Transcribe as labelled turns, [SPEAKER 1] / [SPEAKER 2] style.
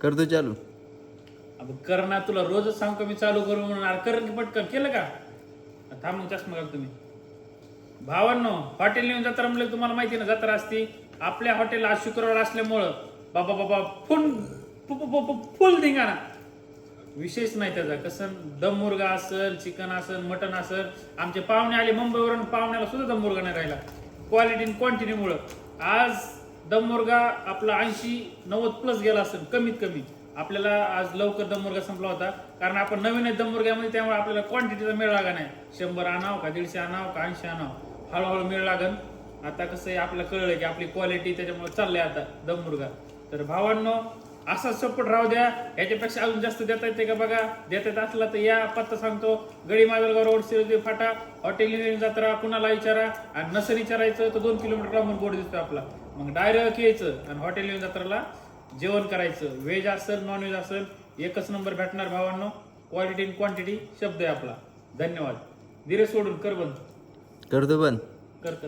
[SPEAKER 1] करतो चालू.
[SPEAKER 2] अब कर ना, तुला रोजच सांगतो मी चालू करू म्हणून. अरे कर की पटकन. केलं का? थांब मग चष्मा घाल तुम्ही. भावांनो, हॉटेल नेऊन जत्रा म्हणलं तुम्हाला माहिती ना, जत्रा असती आपल्या हॉटेल आज शुक्रवार असल्यामुळं बाबा बाबा फुल धिंगाणा. विशेष नाही त्याचा. कसं दम मुर्गा असेल, चिकन असेल, मटन असेल. आमचे पाहुणे आले मुंबईवरून, पाहुण्याला सुद्धा दम मुर्गा नाही राहिला क्वालिटी आणि क्वांटिटीमुळं. आज दम मुर्गा आपला 80-90+ गेला असेल कमीत कमी. आपल्याला आज लवकर दम मुर्गा संपला होता, कारण आपण नवीन दम मुर्ग्यामध्ये, त्यामुळे आपल्याला क्वांटिटीचा मेळ लागा नाही. 100 आणावं का 150 आणावं का 80 आणावं, हळूहळू मेळ लागन. आता कसं आहे, आपल्याला कळलं की आपली क्वालिटी, त्याच्यामुळे चाललंय आता दम मुर्गा. तर भावांनो, असा सपोर्ट राहू द्या. याच्यापेक्षा अजून जास्त देता येते का बघा. देता येत असला तर या. पत्ता सांगतो, गडी माजलगाव रोड, सिरोजी फाटा, हॉटेल नेऊन जत्रा. कुणाला विचारा, आणि नसेल विचारायचं तर 2 किलोमीटर लांबून बोर्ड दिसतो आपला. मग डायरेक्ट यायचं आणि हॉटेल नेऊन जत्राला जेवण करायचं. व्हेज असेल, नॉन व्हेज असेल, एकच नंबर भेटणार भावांनो. क्वालिटी आणि क्वांटिटी शब्द आहे आपला. धन्यवाद. धीरे सोडून कर बंद.
[SPEAKER 1] करतो बंद.
[SPEAKER 2] कर.